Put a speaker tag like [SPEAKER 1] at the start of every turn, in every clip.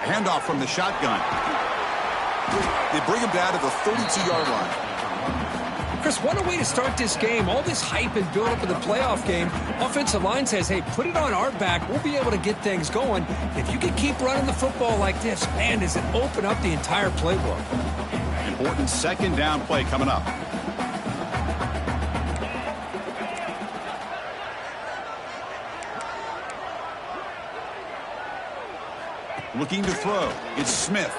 [SPEAKER 1] A handoff from the shotgun. They bring him down to the 32-yard line.
[SPEAKER 2] Chris, what a way to start this game. All this hype and build up of the playoff game. Offensive line says, hey, put it on our back. We'll be able to get things going. If you can keep running the football like this, man, does it open up the entire playbook.
[SPEAKER 1] Important second down play coming up. Looking to throw. It's Smith.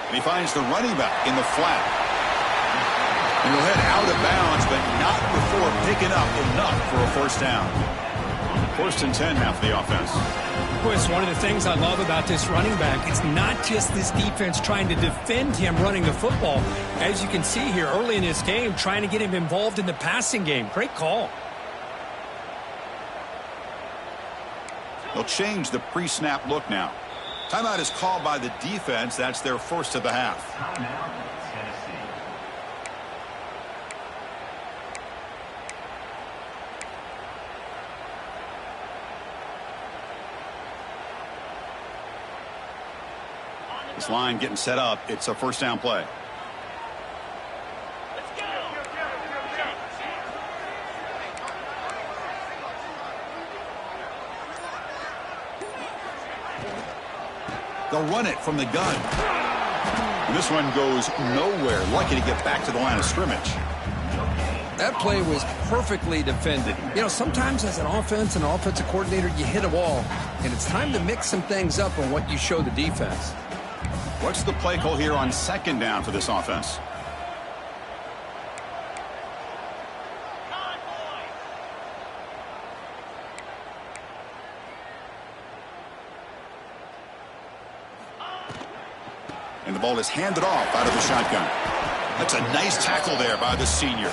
[SPEAKER 1] And he finds the running back in the flat. And he'll head out of bounds, but not before picking up enough for a first down. 1st and 10 half the offense.
[SPEAKER 2] Boy, it's one of the things I love about this running back. It's not just this defense trying to defend him running the football. As you can see here early in this game, trying to get him involved in the passing game. Great call.
[SPEAKER 1] They'll change the pre-snap look now. Timeout is called by the defense. That's their first of the half. This line getting set up. It's a first down play. They'll run it from the gun. And this one goes nowhere. Lucky to get back to the line of scrimmage.
[SPEAKER 2] That play was perfectly defended. You know, sometimes as an offensive coordinator, you hit a wall, and it's time to mix some things up on what you show the defense.
[SPEAKER 1] What's the play call here on second down for this offense? And the ball is handed off out of the shotgun. That's a nice tackle there by the senior.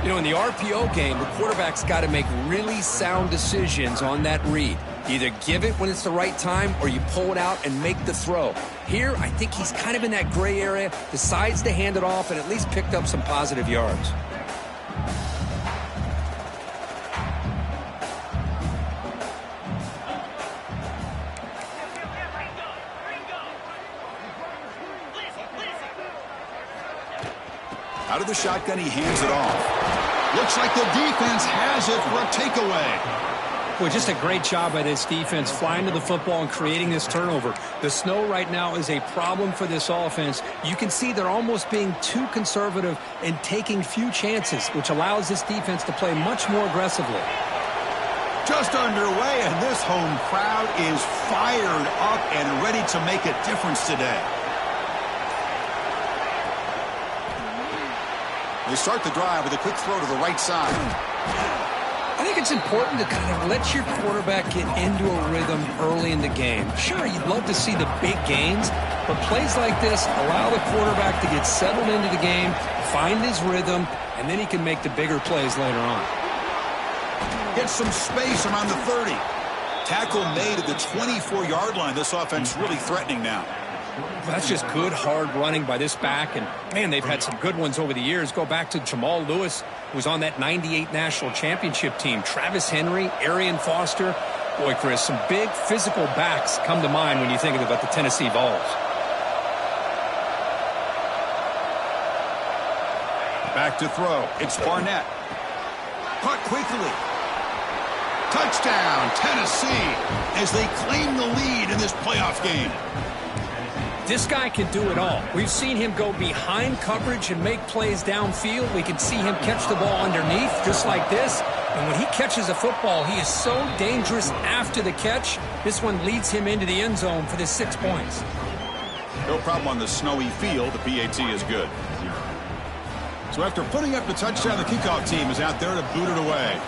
[SPEAKER 2] You know, in the RPO game, the quarterback's got to make really sound decisions on that read. Either give it when it's the right time or you pull it out and make the throw. Here, I think he's kind of in that gray area, decides to hand it off and at least picked up some positive yards.
[SPEAKER 1] Out of the shotgun, he hands it off. Looks like the defense has it for a takeaway.
[SPEAKER 2] Well, just a great job by this defense flying to the football and creating this turnover. The snow right now is a problem for this offense. You can see they're almost being too conservative and taking few chances, which allows this defense to play much more aggressively.
[SPEAKER 1] Just underway, and this home crowd is fired up and ready to make a difference today. They start the drive with a quick throw to the right side.
[SPEAKER 2] I think it's important to kind of let your quarterback get into a rhythm early in the game. Sure, you'd love to see the big gains, but plays like this allow the quarterback to get settled into the game, find his rhythm, and then he can make the bigger plays later on.
[SPEAKER 1] Get some space around the 30. Tackle made at the 24-yard line. This offense really threatening now.
[SPEAKER 2] That's just good, hard running by this back. And, man, they've had some good ones over the years. Go back to Jamal Lewis, who was on that 98 national championship team. Travis Henry, Arian Foster. Boy, Chris, some big physical backs come to mind when you think about the Tennessee Vols.
[SPEAKER 1] Back to throw. It's Barnett. Caught quickly. Touchdown, Tennessee, as they claim the lead in this playoff game.
[SPEAKER 2] This guy can do it all. We've seen him go behind coverage and make plays downfield. We can see him catch the ball underneath just like this. And when he catches a football, he is so dangerous after the catch. This one leads him into the end zone for the 6 points.
[SPEAKER 1] No problem on the snowy field. The PAT is good. So after putting up the touchdown, the kickoff team is out there to boot it away.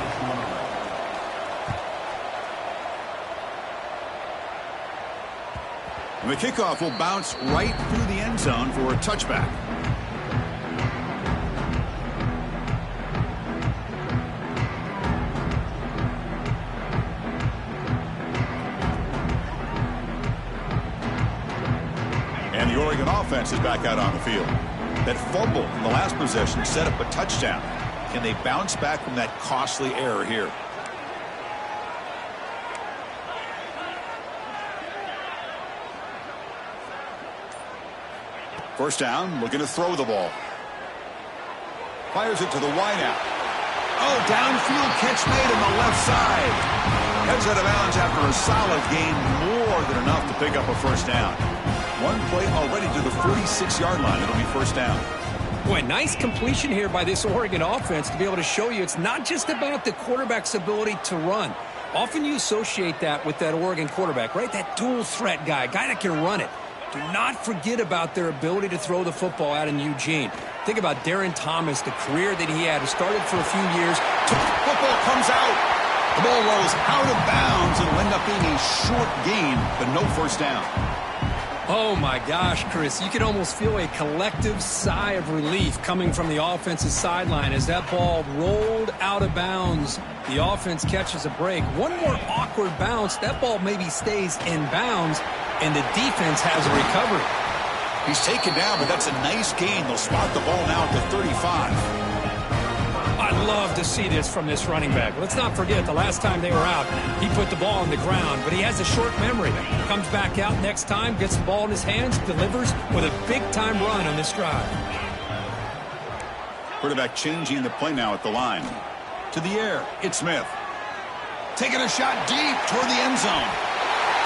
[SPEAKER 1] And the kickoff will bounce right through the end zone for a touchback. And the Oregon offense is back out on the field. That fumble in the last possession set up a touchdown. Can they bounce back from that costly error here? First down, looking to throw the ball. Fires it to the wideout. Oh, downfield catch made on the left side. Heads out of bounds after a solid gain, more than enough to pick up a first down. One play already to the 46-yard line. It'll be first down.
[SPEAKER 2] Boy, nice completion here by this Oregon offense to be able to show you it's not just about the quarterback's ability to run. Often you associate that with that Oregon quarterback, right? That dual threat guy that can run it. Do not forget about their ability to throw the football out in Eugene. Think about Darren Thomas, the career that he had. He started for a few years.
[SPEAKER 1] Football comes out. The ball rolls out of bounds and will end up being a short gain, but no first down.
[SPEAKER 2] Oh, my gosh, Chris. You can almost feel a collective sigh of relief coming from the offensive sideline as that ball rolled out of bounds. The offense catches a break. One more awkward bounce. That ball maybe stays in bounds, and the defense has a recovery.
[SPEAKER 1] He's taken down, but that's a nice gain. They'll spot the ball now at the 35.
[SPEAKER 2] I'd love to see this from this running back. Let's not forget the last time they were out, he put the ball on the ground, but he has a short memory. Comes back out next time, gets the ball in his hands, delivers with a big-time run on this drive.
[SPEAKER 1] Quarterback changing the play now at the line. To the air, it's Smith. Taking a shot deep toward the end zone.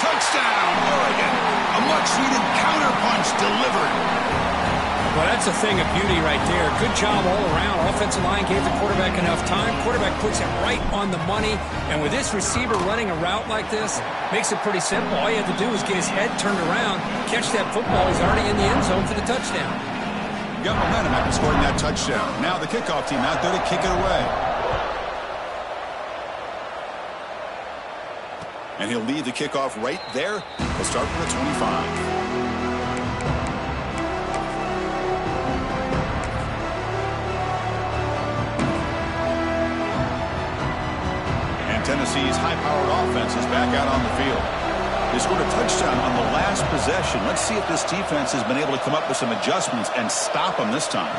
[SPEAKER 1] Touchdown, Oregon. A much-needed counterpunch delivered.
[SPEAKER 2] Well, that's a thing of beauty right there. Good job all around. Offensive line gave the quarterback enough time. Quarterback puts it right on the money. And with this receiver running a route like this, makes it pretty simple. All you have to do is get his head turned around, catch that football. He's already in the end zone for the touchdown.
[SPEAKER 1] Got momentum after scoring that touchdown. Now the kickoff team out there to kick it away. And he'll lead the kickoff right there. We'll start from the 25. Tennessee's high-powered offense is back out on the field. They scored a touchdown on the last possession. Let's see if this defense has been able to come up with some adjustments and stop them this time.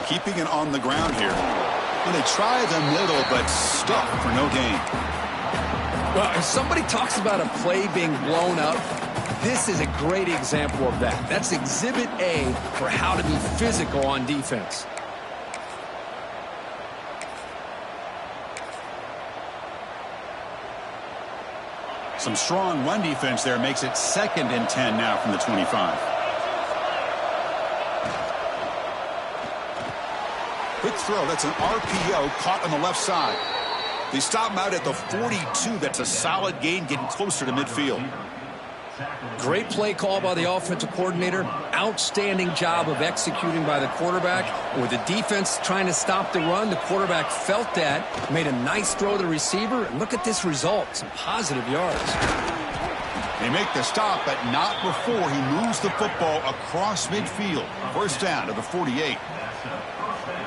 [SPEAKER 1] Keeping it on the ground here. And they try the middle, but stuck for no gain.
[SPEAKER 2] Well, if somebody talks about a play being blown up, this is a great example of that. That's Exhibit A for how to be physical on defense.
[SPEAKER 1] Some strong run defense there makes it 2nd and 10 now from the 25. Quick throw. That's an RPO caught on the left side. They stop him out at the 42. That's a solid gain, getting closer to midfield.
[SPEAKER 2] Great play call by the offensive coordinator. Outstanding job of executing by the quarterback. With the defense trying to stop the run, the quarterback felt that, made a nice throw to the receiver, and look at this result. Some positive yards.
[SPEAKER 1] They make the stop, but not before he moves the football across midfield. First down to the 48.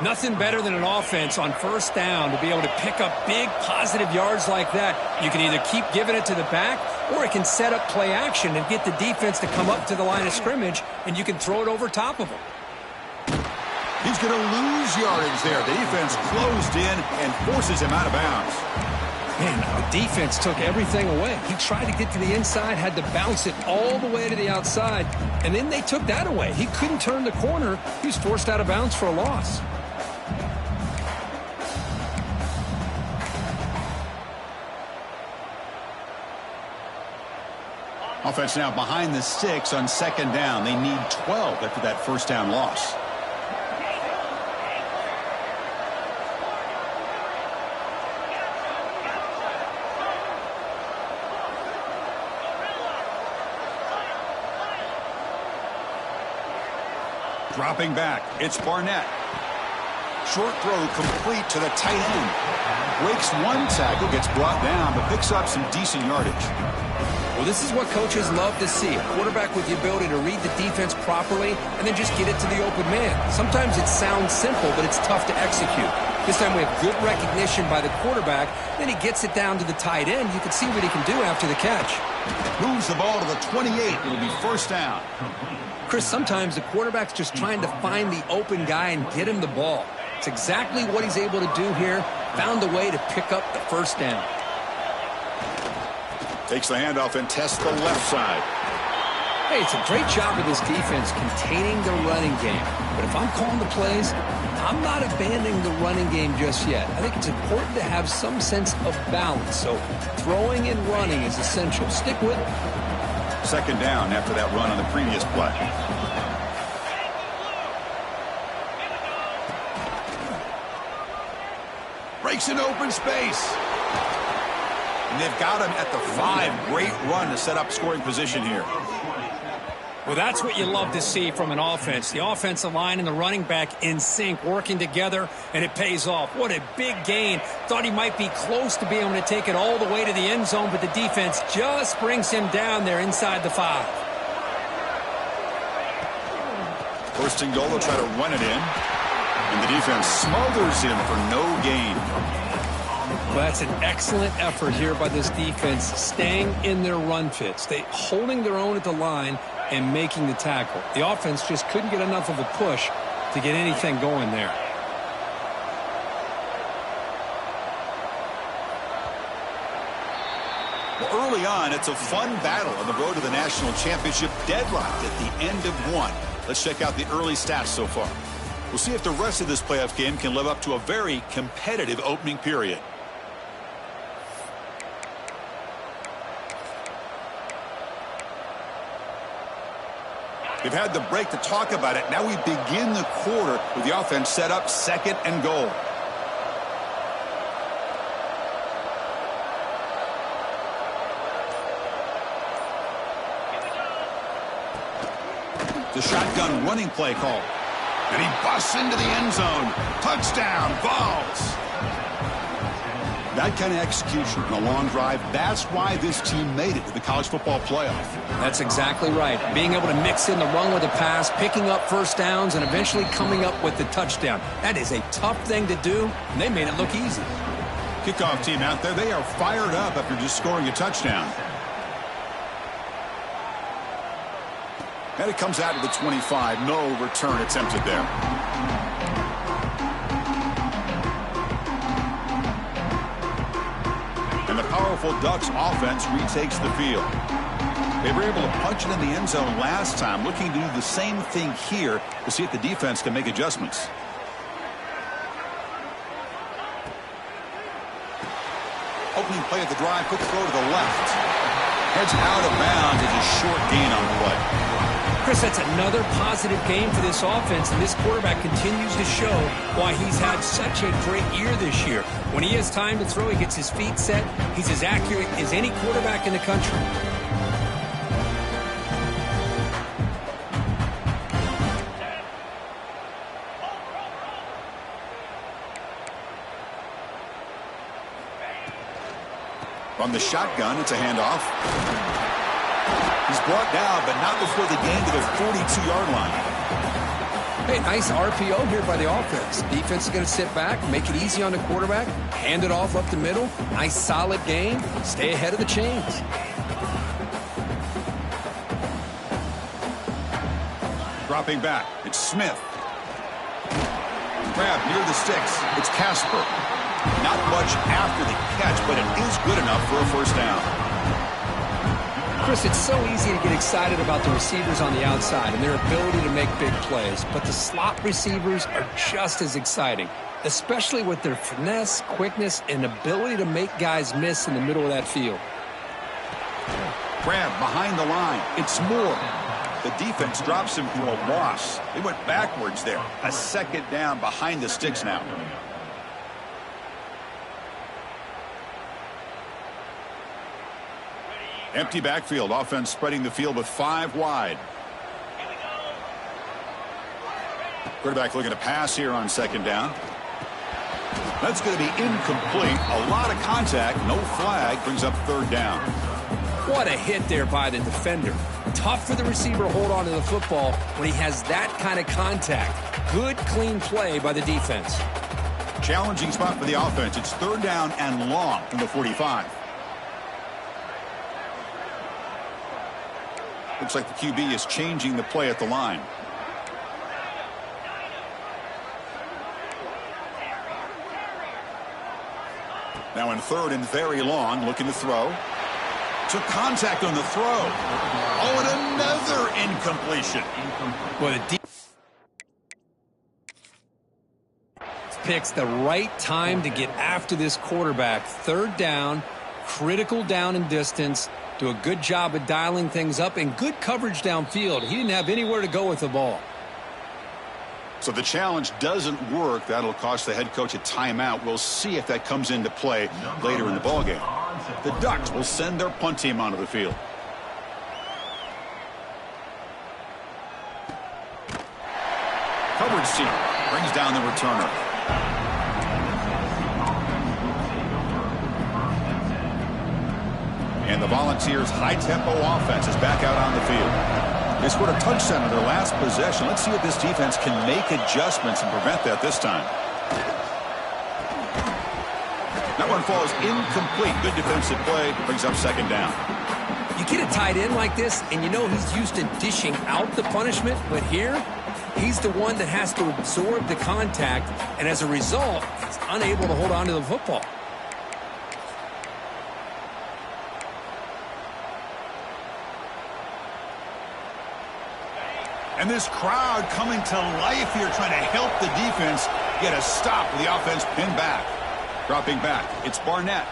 [SPEAKER 2] Nothing better than an offense on first down to be able to pick up big positive yards like that. You can either keep giving it to the back, or it can set up play action and get the defense to come up to the line of scrimmage, and you can throw it over top of them.
[SPEAKER 1] He's going to lose yardage there. The defense closed in and forces him out of bounds.
[SPEAKER 2] Man, the defense took everything away. He tried to get to the inside, had to bounce it all the way to the outside, and then they took that away. He couldn't turn the corner. He was forced out of bounds for a loss.
[SPEAKER 1] Offense now behind the sticks on 2nd down. They need 12 after that first down loss. Dropping back, it's Barnett. Short throw complete to the tight end. Breaks one tackle, gets brought down, but picks up some decent yardage.
[SPEAKER 2] Well, this is what coaches love to see. A quarterback with the ability to read the defense properly and then just get it to the open man. Sometimes it sounds simple, but it's tough to execute. This time we have good recognition by the quarterback. Then he gets it down to the tight end. You can see what he can do after the catch.
[SPEAKER 1] Moves the ball to the 28. It'll be first down.
[SPEAKER 2] Chris, sometimes the quarterback's just trying to find the open guy and get him the ball. It's exactly what he's able to do here. Found a way to pick up the first down.
[SPEAKER 1] Takes the handoff and tests the left side.
[SPEAKER 2] Hey, it's a great job of this defense containing the running game. But if I'm calling the plays, I'm not abandoning the running game just yet. I think it's important to have some sense of balance. So throwing and running is essential. Stick with it.
[SPEAKER 1] Second down after that run on the previous play. Breaks an open space. And they've got him at the 5. Great run to set up scoring position here.
[SPEAKER 2] Well, that's what you love to see from an offense. The offensive line and the running back in sync, working together, and it pays off. What a big gain. Thought he might be close to being able to take it all the way to the end zone, but the defense just brings him down there inside the 5.
[SPEAKER 1] First and goal, they'll try to run it in. And the defense smothers him for no gain.
[SPEAKER 2] Well, that's an excellent effort here by this defense, staying in their run fits. They holding their own at the line and making the tackle. The offense just couldn't get enough of a push to get anything going there.
[SPEAKER 1] Well, early on, it's a fun battle on the road to the national championship, deadlocked at the end of one. Let's check out the early stats so far. We'll see if the rest of this playoff game can live up to a very competitive opening period. We've had the break to talk about it. Now we begin the quarter with the offense set up, second and goal. The shotgun running play call. And he busts into the end zone. Touchdown, Vols. That kind of execution in a long drive, that's why this team made it to the college football playoff.
[SPEAKER 2] That's exactly right. Being able to mix in the run with the pass, picking up first downs, and eventually coming up with the touchdown. That is a tough thing to do, and they made it look easy.
[SPEAKER 1] Kickoff team out there, they are fired up after just scoring a touchdown. And it comes out to the 25. No return attempted there. And the powerful Ducks offense retakes the field. They were able to punch it in the end zone last time, looking to do the same thing here to see if the defense can make adjustments. Opening play of the drive, quick throw to the left. Heads out of bounds as a short gain on the play.
[SPEAKER 2] Chris, that's another positive game for this offense, and this quarterback continues to show why he's had such a great year this year. When he has time to throw, he gets his feet set. He's as accurate as any quarterback in the country.
[SPEAKER 1] From the shotgun, it's a handoff. He's brought down, but not before the gain to the 42-yard line.
[SPEAKER 2] Hey, nice RPO here by the offense. Defense is going to sit back, make it easy on the quarterback, hand it off up the middle. Nice solid gain. Stay ahead of the chains.
[SPEAKER 1] Dropping back, it's Smith. Grab near the sticks, it's Casper. Not much after the catch, but it is good enough for a first down.
[SPEAKER 2] Chris, it's so easy to get excited about the receivers on the outside and their ability to make big plays, but the slot receivers are just as exciting, especially with their finesse, quickness, and ability to make guys miss in the middle of that field.
[SPEAKER 1] Grab behind the line. It's Moore. The defense drops him for a loss. They went backwards there. A second down behind the sticks now. Empty backfield. Offense spreading the field with 5 wide. Quarterback looking to pass here on second down. That's going to be incomplete. A lot of contact. No flag. Brings up third down.
[SPEAKER 2] What a hit there by the defender. Tough for the receiver to hold on to the football when he has that kind of contact. Good, clean play by the defense.
[SPEAKER 1] Challenging spot for the offense. It's third down and long from the 45. Looks like the QB is changing the play at the line. Now in third and very long, looking to throw. Took contact on the throw. Oh, and another incompletion.
[SPEAKER 2] Well, the picks the right time to get after this quarterback. Third down, critical down and distance. Do a good job of dialing things up and good coverage downfield. He didn't have anywhere to go with the ball.
[SPEAKER 1] So the challenge doesn't work. That'll cost the head coach a timeout. We'll see if that comes into play later in the ballgame. The Ducks will send their punt team onto the field. Coverage team brings down the returner. And the Volunteers' high-tempo offense is back out on the field. They scored a touchdown on their last possession. Let's see if this defense can make adjustments and prevent that this time. That one falls incomplete. Good defensive play. Brings up second down.
[SPEAKER 2] You get a tight end like this, and you know he's used to dishing out the punishment, but here, he's the one that has to absorb the contact, and as a result, he's unable to hold on to the football.
[SPEAKER 1] And this crowd coming to life here, trying to help the defense get a stop with the offense pinned back. Dropping back, it's Barnett.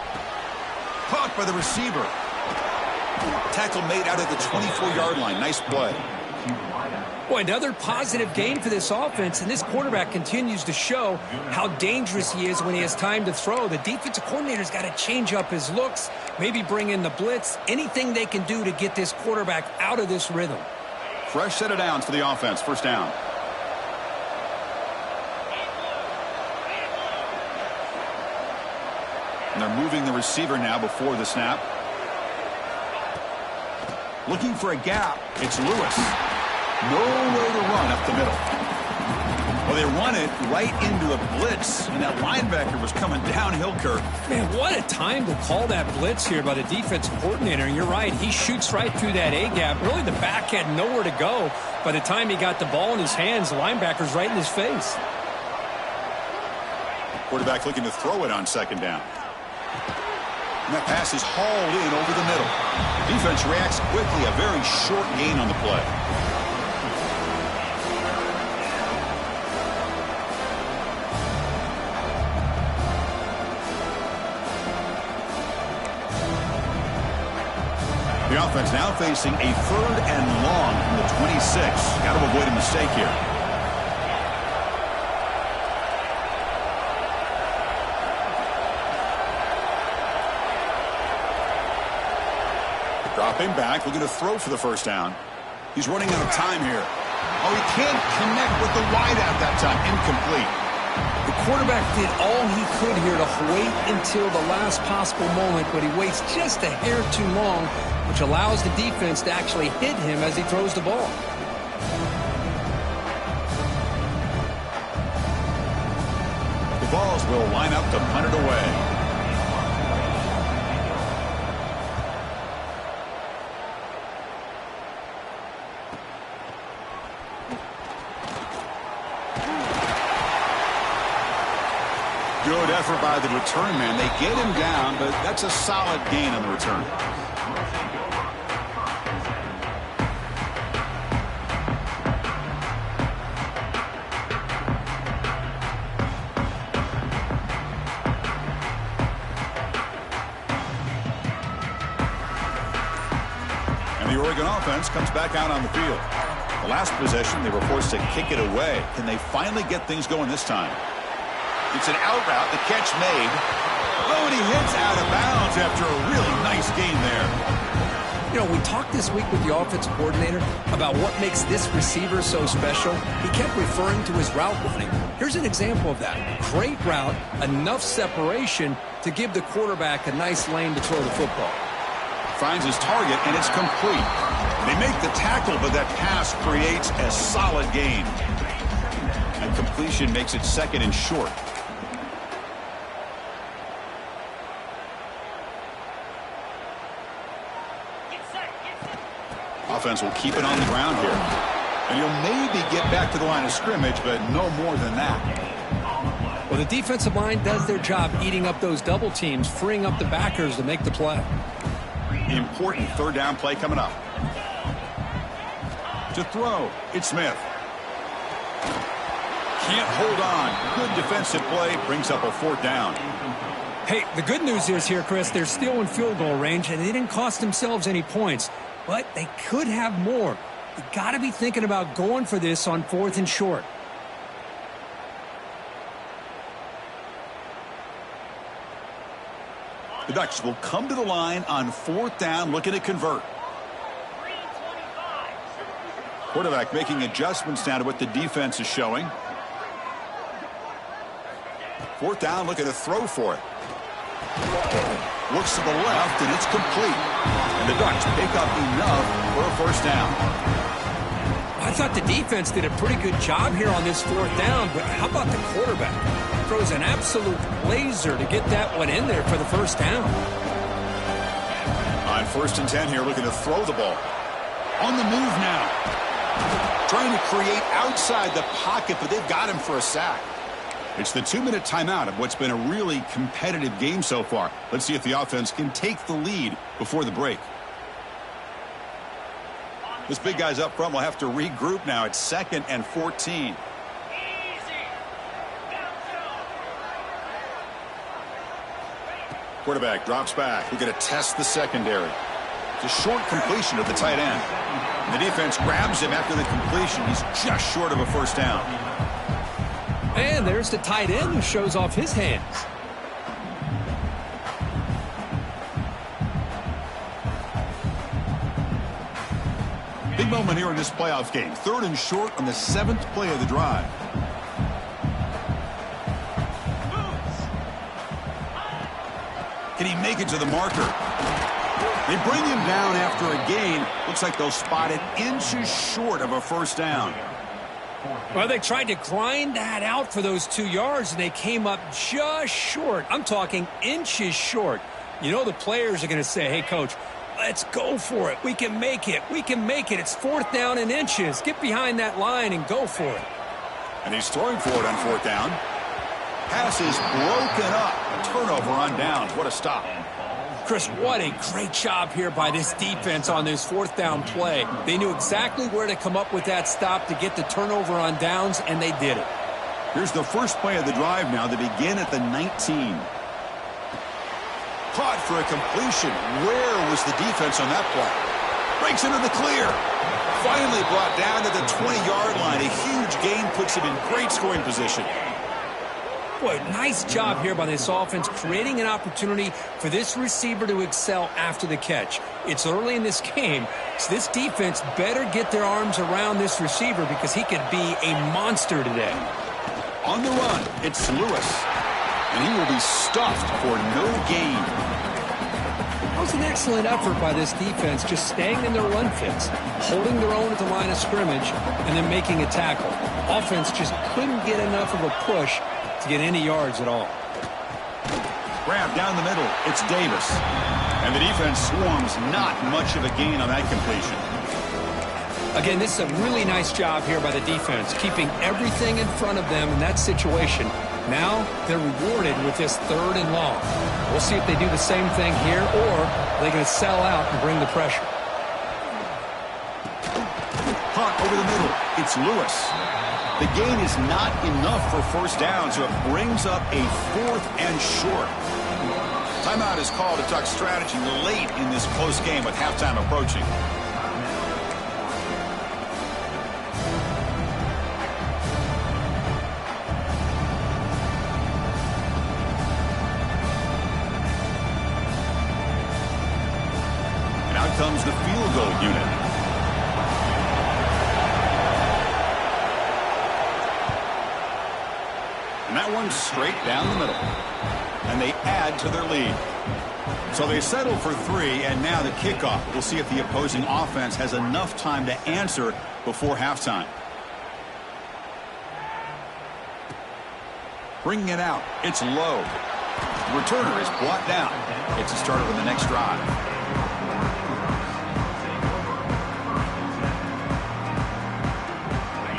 [SPEAKER 1] Caught by the receiver. Tackle made out at the 24-yard line. Nice play.
[SPEAKER 2] Boy, another positive game for this offense, and this quarterback continues to show how dangerous he is when he has time to throw. The defensive coordinator's got to change up his looks, maybe bring in the blitz, anything they can do to get this quarterback out of this rhythm.
[SPEAKER 1] Fresh set of downs for the offense. First down. And they're moving the receiver now before the snap. Looking for a gap. It's Lewis. Nowhere to run up the middle. Well, they run it right into a blitz, and that linebacker was coming downhill, Kirk.
[SPEAKER 2] Man, what a time to call that blitz here by the defensive coordinator. And you're right, he shoots right through that A-gap. Really, the back had nowhere to go. By the time he got the ball in his hands, the linebacker's right in his face.
[SPEAKER 1] Quarterback looking to throw it on second down. And that pass is hauled in over the middle. Defense reacts quickly, a very short gain on the play. The offense now facing a third and long from the 26. Got to avoid a mistake here. Dropping back, looking to throw for the first down. He's running out of time here. Oh, he can't connect with the wideout that time. Incomplete.
[SPEAKER 2] The quarterback did all he could here to wait until the last possible moment, but he waits just a hair too long, which allows the defense to actually hit him as he throws the ball.
[SPEAKER 1] The Vols will line up to punt it away. Good effort by the return man. They get him down, but that's a solid gain on the return. And the Oregon offense comes back out on the field. The last possession, they were forced to kick it away. Can they finally get things going this time? It's an out route, the catch made. Oh, and he hits out of bounds after a really nice gain there.
[SPEAKER 2] You know, we talked this week with the offensive coordinator about what makes this receiver so special. He kept referring to his route running. Here's an example of that. Great route, enough separation to give the quarterback a nice lane to throw the football.
[SPEAKER 1] Finds his target, and it's complete. They make the tackle, but that pass creates a solid gain. And completion makes it second and short. Offense will keep it on the ground here. And he'll maybe get back to the line of scrimmage, but no more than that.
[SPEAKER 2] Well, the defensive line does their job eating up those double teams, freeing up the backers to make the play.
[SPEAKER 1] Important third down play coming up. To throw, it's Smith. Can't hold on. Good defensive play. Brings up a 4th down.
[SPEAKER 2] Hey, the good news is here, Chris, they're still in field goal range, and they didn't cost themselves any points. But they could have more. You got to be thinking about going for this on 4th and short.
[SPEAKER 1] The Ducks will come to the line on 4th down, looking to convert. Quarterback making adjustments now to what the defense is showing. 4th down, looking to throw for it. Looks to the left, and it's complete. And the Ducks pick up enough for a 1st down.
[SPEAKER 2] I thought the defense did a pretty good job here on this 4th down, but how about the quarterback? Throws an absolute laser to get that one in there for the 1st down.
[SPEAKER 1] On 1st and 10 here, looking to throw the ball. On the move now. Trying to create outside the pocket, but they've got him for a sack. It's the 2-minute timeout of what's been a really competitive game so far. Let's see if the offense can take the lead before the break. This big guy's up front will have to regroup now. It's 2nd and 14. Quarterback drops back. We're going to test the secondary. It's a short completion of the tight end. And the defense grabs him after the completion. He's just short of a 1st down.
[SPEAKER 2] And there's the tight end who shows off his hands.
[SPEAKER 1] Big moment here in this playoff game. 3rd and short on the 7th play of the drive. Can he make it to the marker? They bring him down after a gain. Looks like they'll spot it inches short of a 1st down.
[SPEAKER 2] Well, they tried to grind that out for those 2 yards, and they came up just short. I'm talking inches short. You know the players are going to say, hey, Coach, let's go for it. We can make it. We can make it. It's 4th down in inches. Get behind that line and go for it.
[SPEAKER 1] And he's throwing for it on 4th down. Pass is broken up. A turnover on downs. What a stop.
[SPEAKER 2] Chris, what a great job here by this defense on this 4th down play. They knew exactly where to come up with that stop to get the turnover on downs, and they did it.
[SPEAKER 1] Here's the first play of the drive now. They begin at the 19. Caught for a completion. Where was the defense on that play? Breaks into the clear. Finally brought down to the 20-yard line. A huge gain puts him in great scoring position.
[SPEAKER 2] Boy, nice job here by this offense, creating an opportunity for this receiver to excel after the catch. It's early in this game, so this defense better get their arms around this receiver because he could be a monster today.
[SPEAKER 1] On the run, it's Lewis, and he will be stuffed for no gain.
[SPEAKER 2] That was an excellent effort by this defense, just staying in their run fits, holding their own at the line of scrimmage, and then making a tackle. Offense just couldn't get enough of a push to get any yards at all.
[SPEAKER 1] Grab down the middle. It's Davis. And the defense swarms. Not much of a gain on that completion.
[SPEAKER 2] Again, this is a really nice job here by the defense, keeping everything in front of them in that situation. Now they're rewarded with this 3rd and long. We'll see if they do the same thing here, or they're going to sell out and bring the pressure.
[SPEAKER 1] Hot over the middle. It's Lewis. The gain is not enough for 1st down, so it brings up a 4th and short. Timeout is called. A Duck strategy late in this close game with halftime approaching. And out comes the field goal unit. And that one's straight down the middle. And they add to their lead. So they settle for 3, and now the kickoff. We'll see if the opposing offense has enough time to answer before halftime. Bringing it out. It's low. The returner is brought down. It's a starter for the next drive.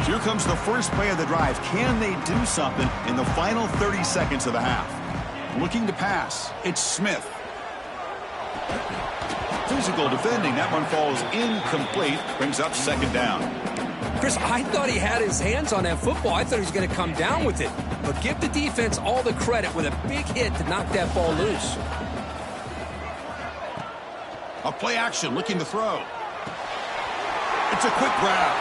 [SPEAKER 1] Here comes the first play of the drive. Can they do something in the final 30 seconds of the half? Looking to pass. It's Smith. Physical defending. That one falls incomplete. Brings up 2nd down.
[SPEAKER 2] Chris, I thought he had his hands on that football. I thought he was going to come down with it. But give the defense all the credit with a big hit to knock that ball loose.
[SPEAKER 1] A play action, looking to throw. It's a quick grab.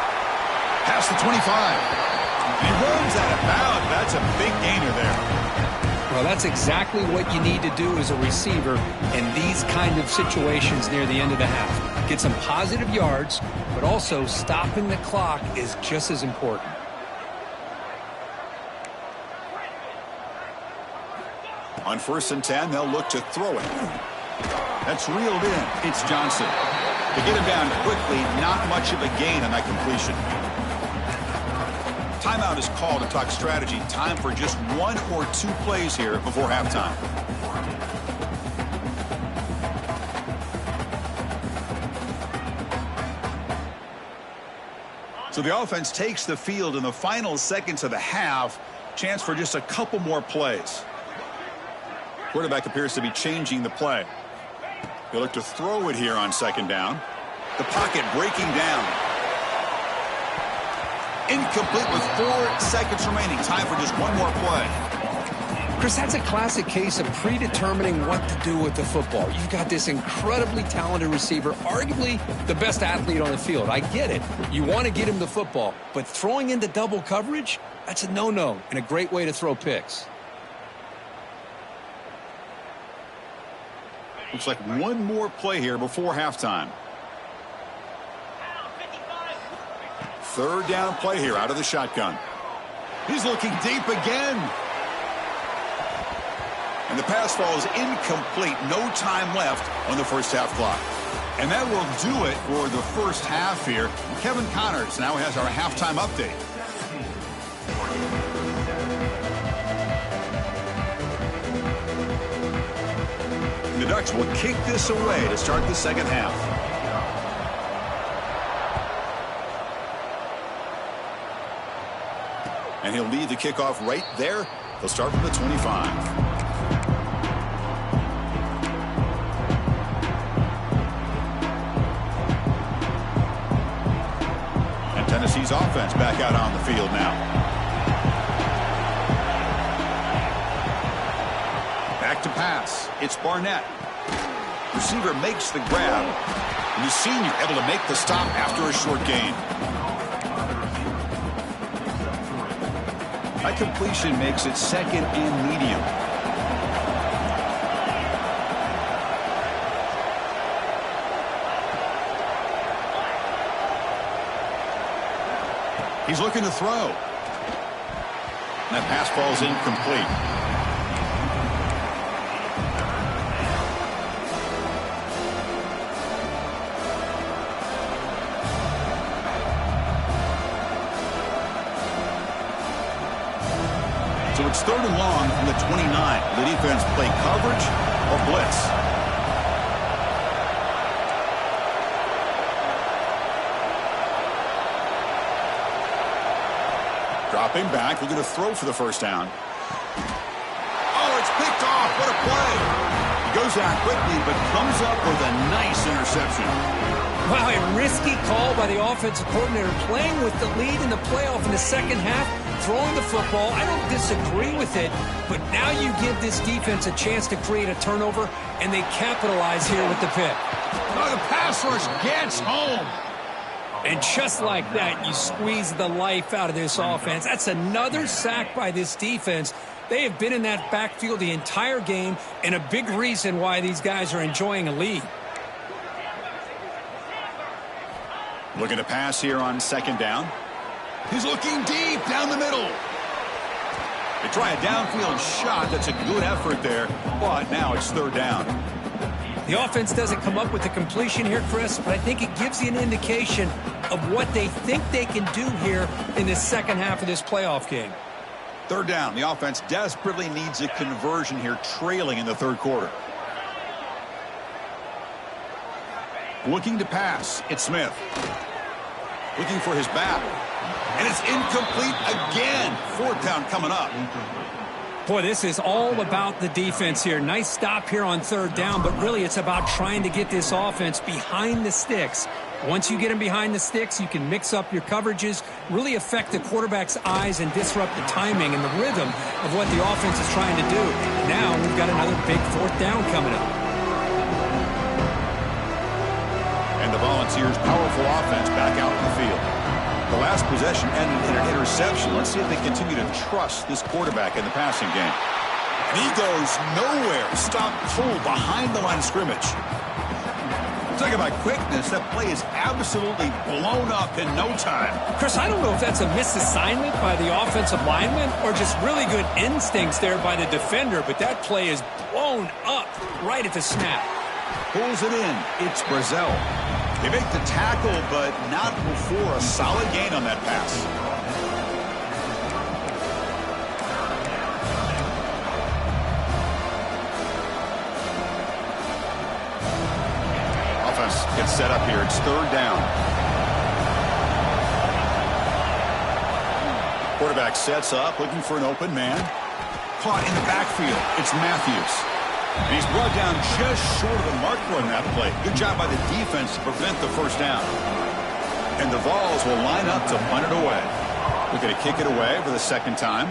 [SPEAKER 1] Past the 25. He runs out of bounds. That's a big gainer there.
[SPEAKER 2] Well, that's exactly what you need to do as a receiver in these kind of situations near the end of the half. Get some positive yards, but also stopping the clock is just as important.
[SPEAKER 1] On 1st and 10, they'll look to throw it. That's reeled in. It's Johnson. To get him down quickly, not much of a gain on that completion. Timeout is called to talk strategy. Time for just 1 or 2 plays here before halftime. So the offense takes the field in the final seconds of the half. Chance for just a couple more plays. Quarterback appears to be changing the play. He'll look to throw it here on 2nd down. The pocket breaking down. Incomplete with 4 seconds remaining. Time for just 1 more play.
[SPEAKER 2] Chris, that's a classic case of predetermining what to do with the football. You've got this incredibly talented receiver, arguably the best athlete on the field. I get it. You want to get him the football, but throwing into double coverage, that's a no-no and a great way to throw picks.
[SPEAKER 1] Looks like 1 more play here before halftime. 3rd down play here out of the shotgun. He's looking deep again. And the pass falls incomplete. No time left on the first half clock. And that will do it for the first half here. Kevin Connors now has our halftime update. The Ducks will kick this away to start the second half. And he'll lead the kickoff right there. They'll start from the 25. And Tennessee's offense back out on the field now. Back to pass. It's Barnett. Receiver makes the grab. And the senior able to make the stop after a short gain. That completion makes it 2nd and medium. He's looking to throw. And that pass falls incomplete. So it's 3rd and long from the 29. The defense play coverage or blitz. Dropping back, looking to throw for the 1st down. Oh, it's picked off. What a play. He goes down quickly, but comes up with a nice interception.
[SPEAKER 2] Wow, a risky call by the offensive coordinator, playing with the lead in the playoff in the second half, throwing the football. I don't disagree with it, but now you give this defense a chance to create a turnover, and they capitalize here with the pick.
[SPEAKER 1] Oh, the pass rush gets home.
[SPEAKER 2] And just like that, you squeeze the life out of this offense. That's another sack by this defense. They have been in that backfield the entire game, and a big reason why these guys are enjoying a lead.
[SPEAKER 1] Looking to pass here on 2nd down. He's looking deep down the middle. They try a downfield shot. That's a good effort there, but now it's 3rd down.
[SPEAKER 2] The offense doesn't come up with the completion here, Chris, but I think it gives you an indication of what they think they can do here in the second half of this playoff game.
[SPEAKER 1] 3rd down. The offense desperately needs a conversion here, trailing in the 3rd quarter. Looking to pass. It's Smith. Looking for his back. And it's incomplete again. 4th down coming up.
[SPEAKER 2] Boy, this is all about the defense here. Nice stop here on third down, but really it's about trying to get this offense behind the sticks. Once you get them behind the sticks, you can mix up your coverages, really affect the quarterback's eyes and disrupt the timing and the rhythm of what the offense is trying to do. Now we've got another big fourth down coming up.
[SPEAKER 1] And the Volunteers' powerful offense back out in the field. The last possession ended in an interception. Let's see if they continue to trust this quarterback in the passing game. And he goes nowhere. Stop full behind the line of scrimmage. Talking about quickness, that play is absolutely blown up in no time.
[SPEAKER 2] Chris, I don't know if that's a misassignment by the offensive lineman or just really good instincts there by the defender, but that play is blown up right at the snap.
[SPEAKER 1] Pulls it in. It's Brazzell. They make the tackle, but not before a solid gain on that pass. Offense gets set up here. It's third down. Quarterback sets up, looking for an open man. Caught in the backfield. It's Matthews. And he's brought down just short of the marker on that play. Good job by the defense to prevent the first down. And the Vols will line up to punt it away. We're going to kick it away for the second time.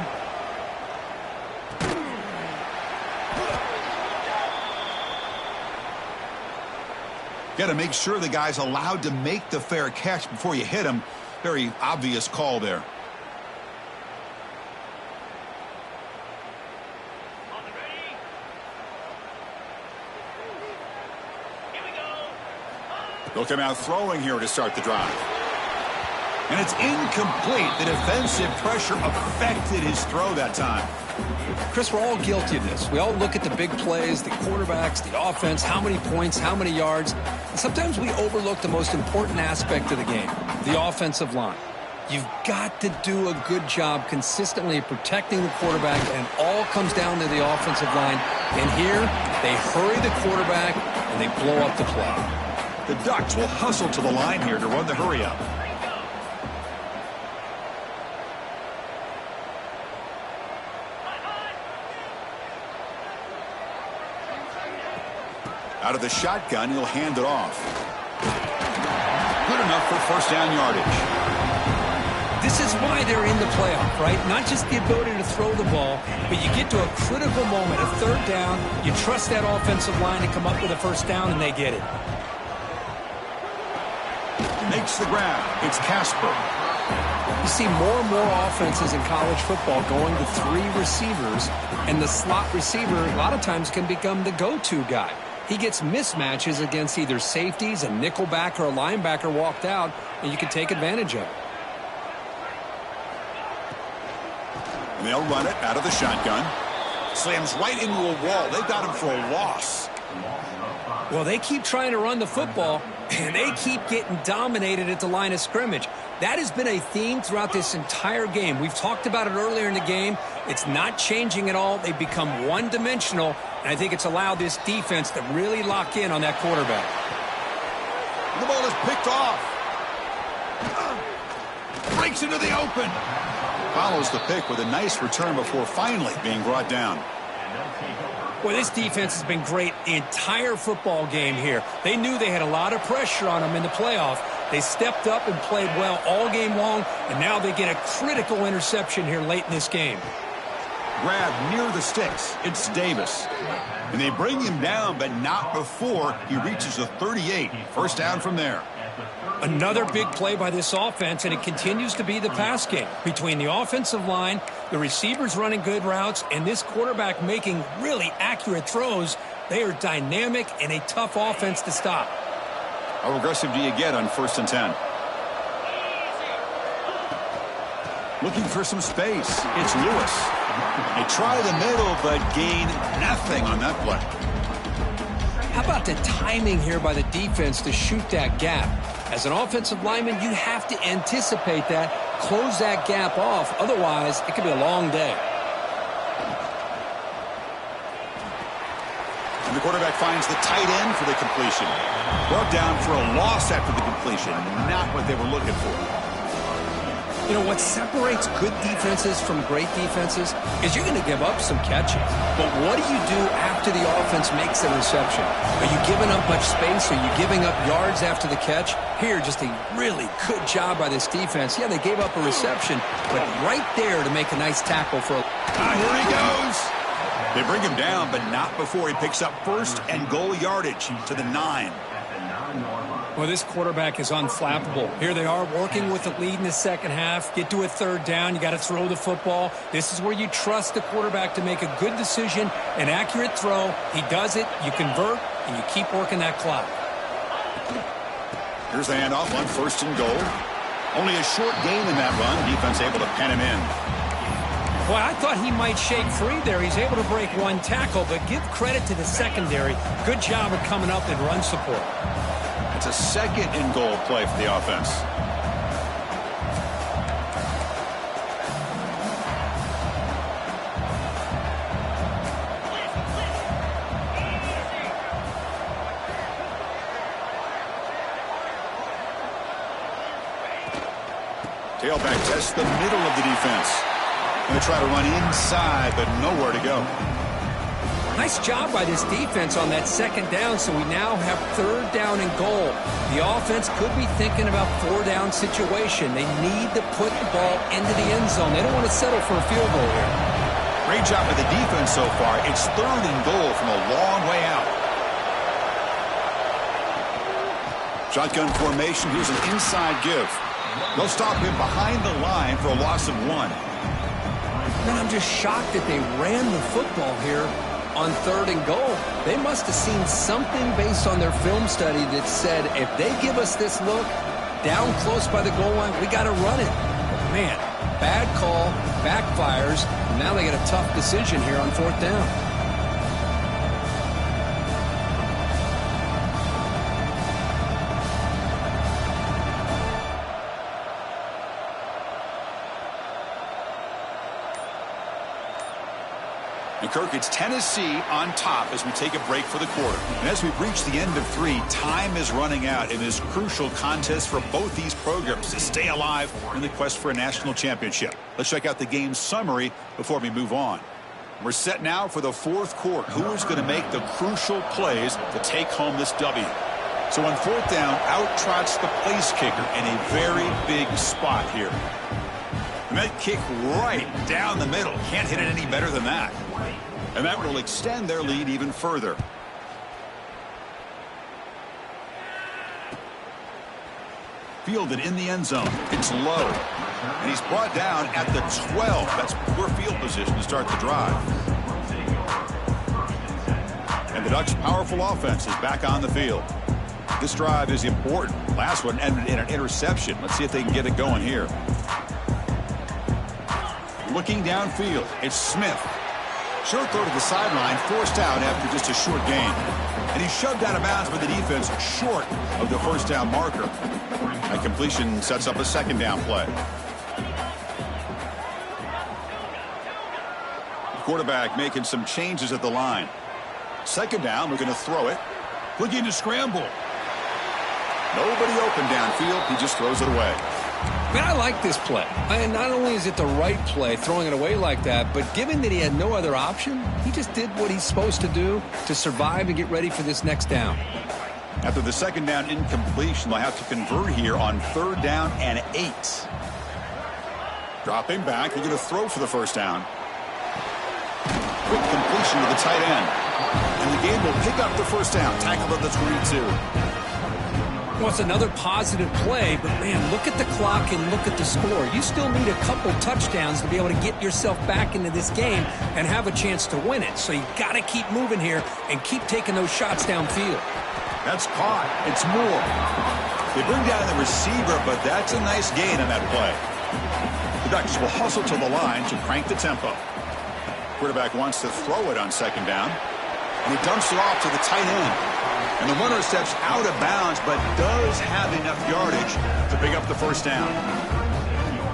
[SPEAKER 1] Got to make sure the guy's allowed to make the fair catch before you hit him. Very obvious call there. They'll come out throwing here to start the drive. And it's incomplete. The defensive pressure affected his throw that time.
[SPEAKER 2] Chris, we're all guilty of this. We all look at the big plays, the quarterbacks, the offense, how many points, how many yards. And sometimes we overlook the most important aspect of the game, the offensive line. You've got to do a good job consistently protecting the quarterback, and all comes down to the offensive line. And here, they hurry the quarterback, and they blow up the play.
[SPEAKER 1] The Ducks will hustle to the line here to run the hurry-up. Out of the shotgun, he'll hand it off. Good enough for first down yardage.
[SPEAKER 2] This is why they're in the playoff, right? Not just the ability to throw the ball, but you get to a critical moment, a third down, you trust that offensive line to come up with a first down, and they get it.
[SPEAKER 1] Makes the grab. It's Casper.
[SPEAKER 2] You see more and more offenses in college football going to three receivers, and the slot receiver a lot of times can become the go-to guy. He gets mismatches against either safeties, a nickelback, or a linebacker walked out, and you can take advantage of it.
[SPEAKER 1] And they'll run it out of the shotgun. Slams right into a wall. They've got him for a loss.
[SPEAKER 2] Well, they keep trying to run the football, and they keep getting dominated at the line of scrimmage. That has been a theme throughout this entire game. We've talked about it earlier in the game. It's not changing at all. They've become one-dimensional, and I think it's allowed this defense to really lock in on that quarterback.
[SPEAKER 1] The ball is picked off. Breaks into the open. Follows the pick with a nice return before finally being brought down.
[SPEAKER 2] Well, this defense has been great the entire football game here. They knew they had a lot of pressure on them in the playoff. They stepped up and played well all game long, and now they get a critical interception here late in this game.
[SPEAKER 1] Grab near the sticks. It's Davis. And they bring him down, but not before he reaches the 38. First down from there.
[SPEAKER 2] Another big play by this offense, and it continues to be the pass game. Between the offensive line, the receivers running good routes, and this quarterback making really accurate throws, they are dynamic and a tough offense to stop.
[SPEAKER 1] How aggressive do you get on 1st and 10? Looking for some space. It's Lewis. They try the middle, but gain nothing on that play.
[SPEAKER 2] How about the timing here by the defense to shoot that gap? As an offensive lineman, you have to anticipate that, close that gap off. Otherwise, it could be a long day.
[SPEAKER 1] And the quarterback finds the tight end for the completion. Brought down for a loss after the completion. Not what they were looking for.
[SPEAKER 2] You know, what separates good defenses from great defenses is you're going to give up some catches. But what do you do after the offense makes a reception? Are you giving up much space? Are you giving up yards after the catch? Here, just a really good job by this defense. Yeah, they gave up a reception, but right there to make a nice tackle for a...
[SPEAKER 1] Here he goes. They bring him down, but not before he picks up first and goal yardage to the 9.
[SPEAKER 2] Well, this quarterback is unflappable. Here they are working with the lead in the second half. Get to a third down. You got to throw the football. This is where you trust the quarterback to make a good decision, an accurate throw. He does it, you convert, and you keep working that clock.
[SPEAKER 1] Here's the handoff on first and goal. Only a short gain in that run. Defense able to pen him in.
[SPEAKER 2] Well, I thought he might shake free there. He's able to break one tackle, but give credit to the secondary. Good job of coming up in run support.
[SPEAKER 1] It's a second and goal play for the offense. Tailback tests the middle of the defense. Going to try to run inside, but nowhere to go.
[SPEAKER 2] Nice job by this defense on that second down, so we now have third down and goal. The offense could be thinking about four-down situation. They need to put the ball into the end zone. They don't want to settle for a field goal here.
[SPEAKER 1] Great job by the defense so far. It's third and goal from a long way out. Shotgun formation. Here's an inside give. They'll stop him behind the line for a loss of 1.
[SPEAKER 2] Man, I'm just shocked that they ran the football here on third and goal. They must have seen something based on their film study that said, if they give us this look down close by the goal line, we got to run it. Man, bad call, backfires, and now they get a tough decision here on fourth down.
[SPEAKER 1] Kirk, it's Tennessee on top as we take a break for the quarter. And as we reach the end of 3, time is running out in this crucial contest for both these programs to stay alive in the quest for a national championship. Let's check out the game summary before we move on. We're set now for the fourth quarter. Who is going to make the crucial plays to take home this W? So on fourth down, out trots the place kicker in a very big spot here. And that kick right down the middle. Can't hit it any better than that. And that will extend their lead even further. Fielded in the end zone. It's low. And he's brought down at the 12. That's poor field position to start the drive. And the Ducks' powerful offense is back on the field. This drive is important. Last one ended in an interception. Let's see if they can get it going here. Looking downfield, it's Smith. Short throw to the sideline, forced out after just a short gain. And he's shoved out of bounds by the defense short of the first down marker. That completion sets up a second down play. The quarterback making some changes at the line. Second down, we're going to throw it. Looking to scramble. Nobody open downfield. He just throws it away.
[SPEAKER 2] Man, I like this play. And not only is it the right play, throwing it away like that, but given that he had no other option, he just did what he's supposed to do to survive and get ready for this next down.
[SPEAKER 1] After the second down incompletion, they'll have to convert here on third down and 8. Dropping back, they're going to throw for the first down. Quick completion to the tight end. And the game will pick up the first down. Tackle at the 22.
[SPEAKER 2] Well, it's another positive play, but, man, look at the clock and look at the score. You still need a couple touchdowns to be able to get yourself back into this game and have a chance to win it. So you got to keep moving here and keep taking those shots downfield.
[SPEAKER 1] That's caught. It's Moore. They bring down the receiver, but that's a nice gain on that play. The Ducks will hustle to the line to crank the tempo. Quarterback wants to throw it on second down, and he dumps it off to the tight end. And the runner steps out of bounds, but does have enough yardage to pick up the first down.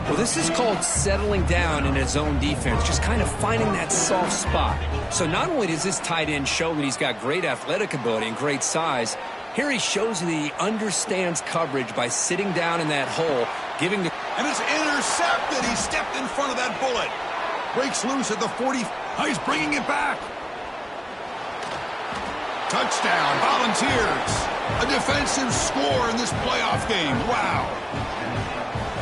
[SPEAKER 2] Well, this is called settling down in his own defense, just kind of finding that soft spot. So not only does this tight end show that he's got great athletic ability and great size, here he shows that he understands coverage by sitting down in that hole, giving the
[SPEAKER 1] And it's intercepted. He stepped in front of that bullet. Breaks loose at the 40. Oh, he's bringing it back. Touchdown, Volunteers. A defensive score in this playoff game. Wow.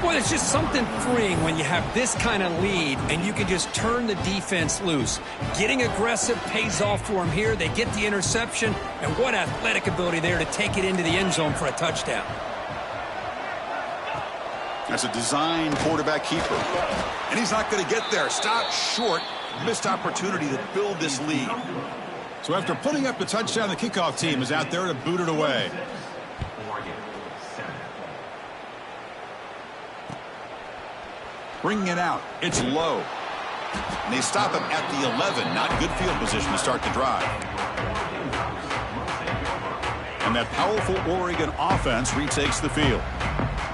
[SPEAKER 2] Well, it's just something freeing when you have this kind of lead and you can just turn the defense loose. Getting aggressive pays off for them here. They get the interception, and what athletic ability there to take it into the end zone for a touchdown.
[SPEAKER 1] That's a design quarterback keeper. And he's not going to get there. Stop short. Missed opportunity to build this lead. So after putting up the touchdown, the kickoff team is out there to boot it away. Bringing it out. It's low. And they stop him at the 11. Not good field position to start the drive. And that powerful Oregon offense retakes the field.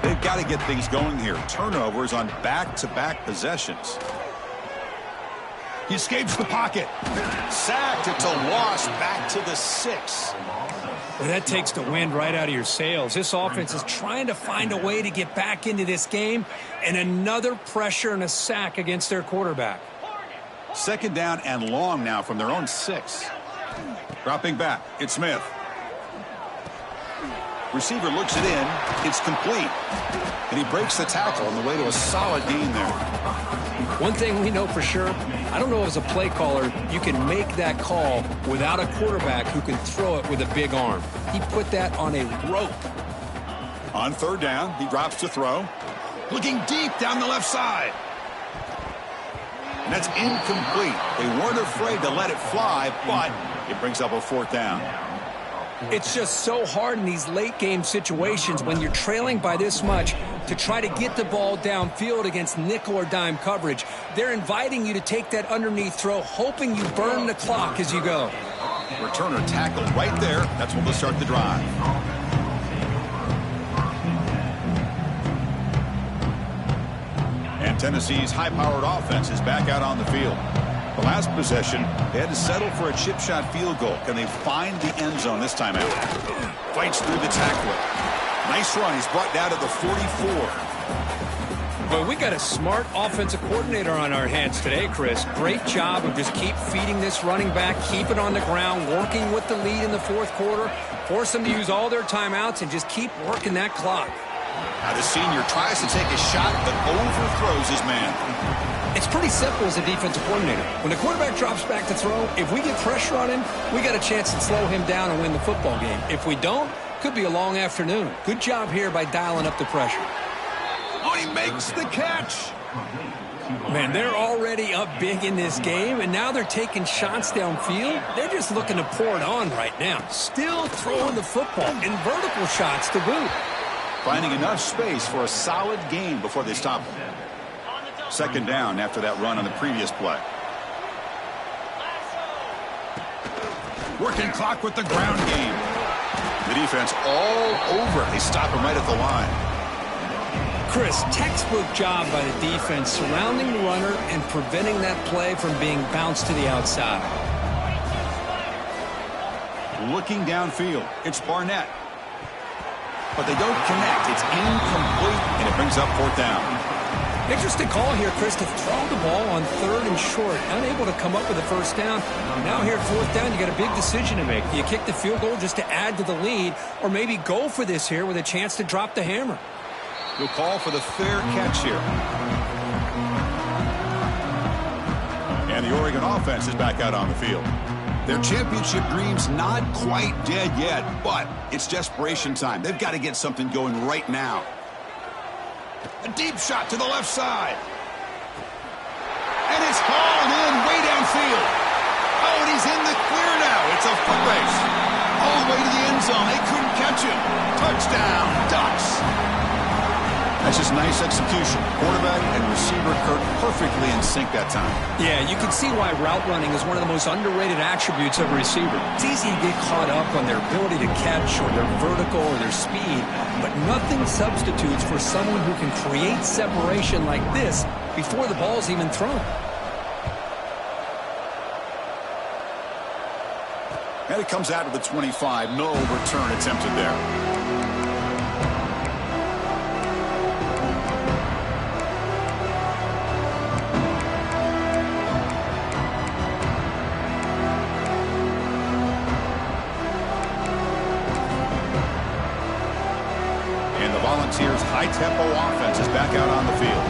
[SPEAKER 1] They've got to get things going here. Turnovers on back-to-back possessions. He escapes the pocket. Sacked. It's a loss back to the 6.
[SPEAKER 2] Well, that takes the wind right out of your sails. This offense is trying to find a way to get back into this game, and another pressure and a sack against their quarterback.
[SPEAKER 1] Second down and long now from their own 6. Dropping back. It's Smith. Receiver looks it in. It's complete. And he breaks the tackle on the way to a solid gain there.
[SPEAKER 2] One thing we know for sure, I don't know as a play caller, you can make that call without a quarterback who can throw it with a big arm. He put that on a rope.
[SPEAKER 1] On third down, he drops to throw. Looking deep down the left side. And that's incomplete. They weren't afraid to let it fly, but it brings up a fourth down.
[SPEAKER 2] It's just so hard in these late game situations when you're trailing by this much to try to get the ball downfield against nickel or dime coverage. They're inviting you to take that underneath throw, hoping you burn the clock as you go.
[SPEAKER 1] Returner tackled right there. That's when they'll start the drive. And Tennessee's high-powered offense is back out on the field. The last possession, they had to settle for a chip shot field goal. Can they find the end zone this time out? Fights through the tackler. Nice run. He's brought down to the 44.
[SPEAKER 2] Well, we got a smart offensive coordinator on our hands today, Chris. Great job of just keep feeding this running back, keep it on the ground, working with the lead in the fourth quarter, force them to use all their timeouts, and just keep working that clock.
[SPEAKER 1] Now the senior tries to take a shot, but overthrows his man.
[SPEAKER 2] It's pretty simple as a defensive coordinator. When the quarterback drops back to throw, if we get pressure on him, we got a chance to slow him down and win the football game. If we don't, could be a long afternoon. Good job here by dialing up the pressure.
[SPEAKER 1] Oh, he makes the catch.
[SPEAKER 2] Man, they're already up big in this game, and now they're taking shots downfield. They're just looking to pour it on right now. Still throwing the football, and vertical shots to boot.
[SPEAKER 1] Finding enough space for a solid gain before they stop him. Second down after that run on the previous play. Working clock with the ground game. The defense all over it. They stop him right at the line.
[SPEAKER 2] Chris, textbook job by the defense surrounding the runner and preventing that play from being bounced to the outside.
[SPEAKER 1] Looking downfield. It's Barnett. But they don't connect. It's incomplete, and it brings up fourth down.
[SPEAKER 2] Interesting call here, Chris, to throw the ball on third and short. Unable to come up with a first down. Now here at fourth down, you got a big decision to make. Do you kick the field goal just to add to the lead, or maybe go for this here with a chance to drop the hammer?
[SPEAKER 1] He'll call for the fair catch here. And the Oregon offense is back out on the field. Their championship dreams not quite dead yet, but it's desperation time. They've got to get something going right now. A deep shot to the left side. And it's hauled in way downfield. Oh, and he's in the clear now. It's a foot race. All the way to the end zone. They couldn't catch him. Touchdown, Ducks. That's just nice execution. Quarterback and receiver Kirk perfectly in sync that time.
[SPEAKER 2] Yeah, you can see why route running is one of the most underrated attributes of a receiver. It's easy to get caught up on their ability to catch or their vertical or their speed, but nothing substitutes for someone who can create separation like this before the ball's even thrown.
[SPEAKER 1] And it comes out to the 25. No return attempted there. up-tempo offense is back out on the field.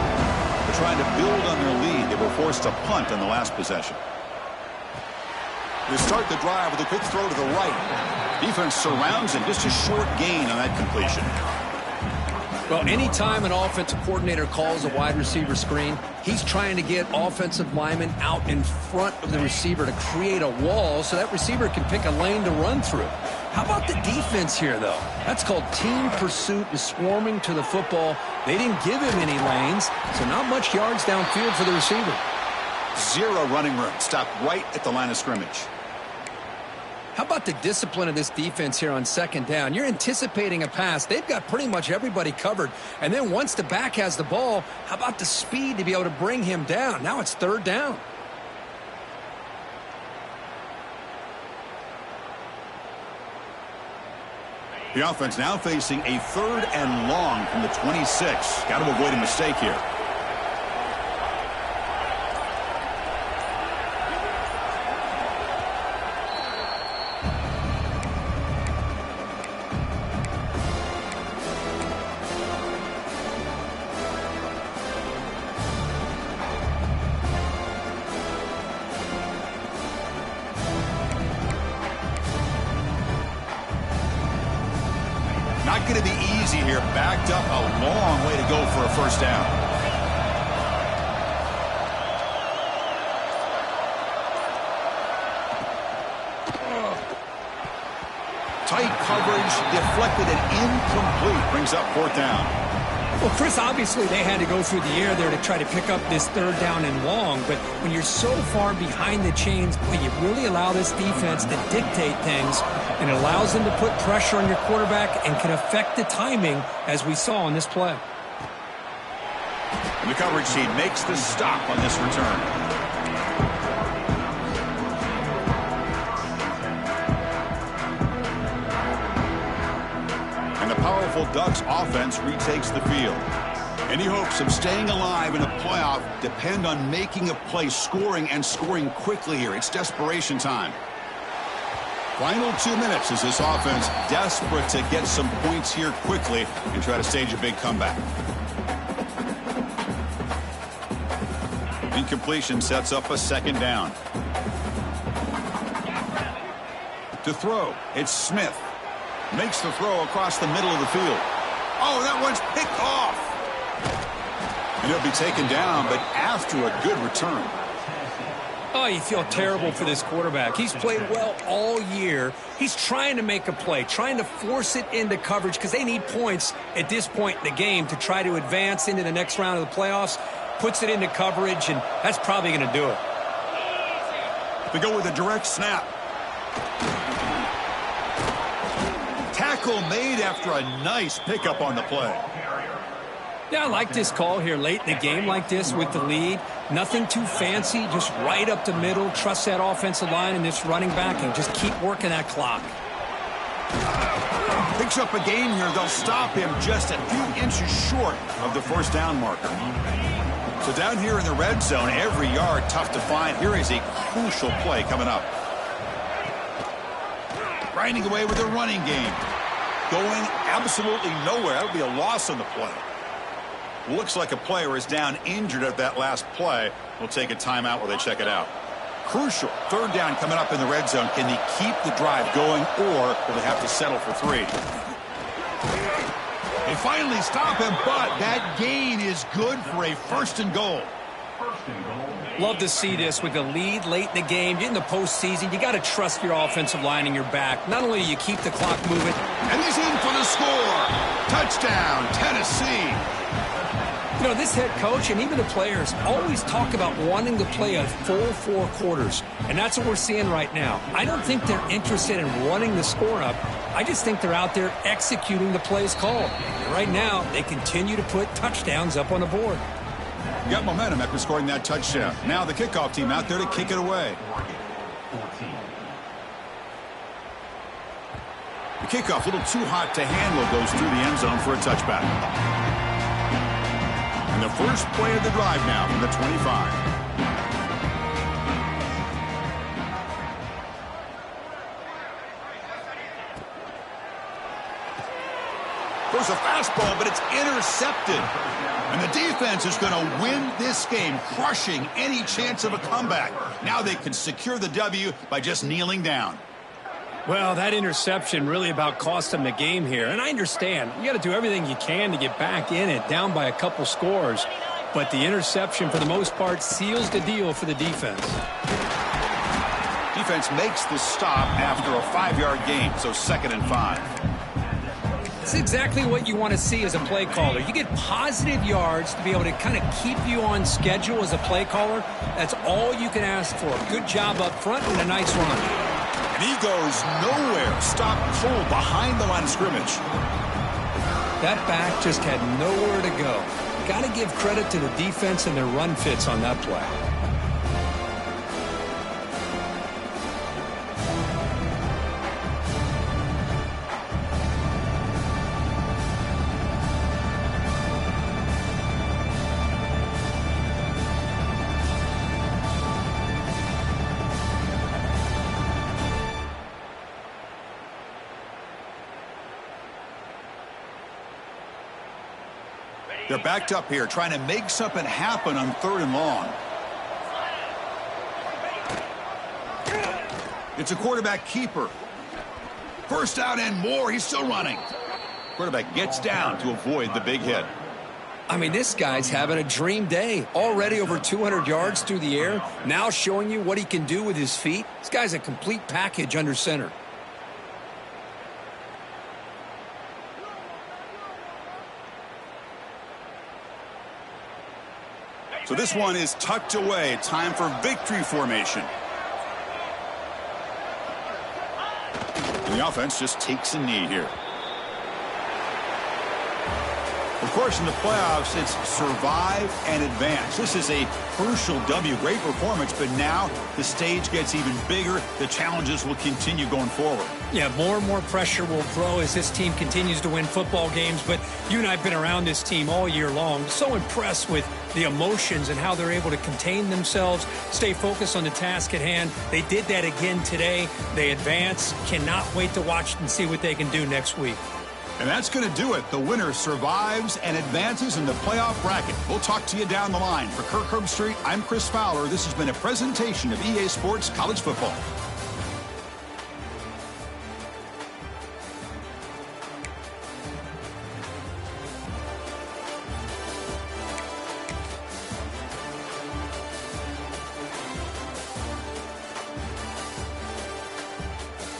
[SPEAKER 1] They're trying to build on their lead. They were forced to punt on the last possession. They start the drive with a quick throw to the right. Defense surrounds him. Just a short gain on that completion.
[SPEAKER 2] Well, anytime an offensive coordinator calls a wide receiver screen, he's trying to get offensive linemen out in front of the receiver to create a wall so that receiver can pick a lane to run through. How about the defense here, though? That's called team pursuit and swarming to the football. They didn't give him any lanes, so not much yards downfield for the receiver.
[SPEAKER 1] Zero running room. Stopped right at the line of scrimmage.
[SPEAKER 2] How about the discipline of this defense here on second down? You're anticipating a pass. They've got pretty much everybody covered. And then once the back has the ball, how about the speed to be able to bring him down? Now it's third down.
[SPEAKER 1] The offense now facing a 3rd and long from the 26. Got to avoid a mistake here. Not going to be easy here. Backed up a long way to go for a first down. Tight coverage, deflected and incomplete. Brings up 4th down.
[SPEAKER 2] Well, Chris, obviously they had to go through the air there to try to pick up this 3rd down and long, but when you're so far behind the chains, boy, you really allow this defense to dictate things, and it allows them to put pressure on your quarterback and can affect the timing, as we saw on this play.
[SPEAKER 1] And the coverage team makes the stop on this return. Powerful Ducks offense retakes the field. Any hopes of staying alive in a playoff depend on making a play, scoring, and scoring quickly here. It's desperation time. Final 2 minutes as this offense desperate to get some points here quickly and try to stage a big comeback. Incompletion sets up a 2nd down. To throw, it's Smith. Makes the throw across the middle of the field. Oh, that one's picked off. And it'll be taken down, but after a good return.
[SPEAKER 2] Oh, you feel terrible for this quarterback. He's played well all year. He's trying to make a play, trying to force it into coverage because they need points at this point in the game to try to advance into the next round of the playoffs. Puts it into coverage, and that's probably going to do it.
[SPEAKER 1] They go with a direct snap. Tackle made after a nice pickup on the play.
[SPEAKER 2] Yeah, I like this call here late in the game like this with the lead. Nothing too fancy, just right up the middle. Trust that offensive line and this running back and just keep working that clock.
[SPEAKER 1] Picks up a gain here. They'll stop him just a few inches short of the 1st down marker. So down here in the red zone, every yard tough to find. Here is a crucial play coming up. Grinding away with a running game. Going absolutely nowhere. That would be a loss on the play. Looks like a player is down injured at that last play. We'll take a timeout while they check it out. Crucial 3rd down coming up in the red zone. Can they keep the drive going, or will they have to settle for 3? They finally stop him, but that gain is good for a 1st and goal.
[SPEAKER 2] Love to see this with the lead late in the game. In the postseason, you got to trust your offensive line and your back. Not only do you keep the clock moving.
[SPEAKER 1] And he's in for the score. Touchdown, Tennessee.
[SPEAKER 2] You know, this head coach and even the players always talk about wanting to play a full 4 quarters. And that's what we're seeing right now. I don't think they're interested in running the score up. I just think they're out there executing the plays called. And right now, they continue to put touchdowns up on the board.
[SPEAKER 1] Got momentum after scoring that touchdown. Now the kickoff team out there to kick it away. The kickoff, a little too hot to handle, goes through the end zone for a touchback. And the first play of the drive now from the 25. throws a fastball, but it's intercepted. And the defense is going to win this game, crushing any chance of a comeback. Now they can secure the W by just kneeling down.
[SPEAKER 2] Well, that interception really about cost them the game here. And I understand. You got to do everything you can to get back in it, down by a couple scores. But the interception, for the most part, seals the deal for the defense.
[SPEAKER 1] Defense makes the stop after a 5-yard gain, so 2nd and 5.
[SPEAKER 2] It's exactly what you want to see as a play caller. You get positive yards to be able to kind of keep you on schedule as a play caller. That's all you can ask for. Good job up front and a nice run.
[SPEAKER 1] And he goes nowhere. Stop cold behind the line of scrimmage.
[SPEAKER 2] That back just had nowhere to go. Got to give credit to the defense and their run fits on that play.
[SPEAKER 1] They're backed up here, trying to make something happen on 3rd and long. It's a quarterback keeper. First down and more. He's still running. Quarterback gets down to avoid the big hit.
[SPEAKER 2] I mean, this guy's having a dream day. Already over 200 yards through the air. Now showing you what he can do with his feet. This guy's a complete package under center.
[SPEAKER 1] So this one is tucked away. Time for victory formation. And the offense just takes a knee here. Of course, in the playoffs, it's survive and advance. This is a crucial W. Great performance, but now the stage gets even bigger. The challenges will continue going forward.
[SPEAKER 2] Yeah, more and more pressure will grow as this team continues to win football games. But you and I have been around this team all year long. So impressed with the emotions and how they're able to contain themselves, stay focused on the task at hand. They did that again today. They advance. Cannot wait to watch and see what they can do next week.
[SPEAKER 1] And that's going to do it. The winner survives and advances in the playoff bracket. We'll talk to you down the line. For Kirk Herbstreit, I'm Chris Fowler. This has been a presentation of EA Sports College Football.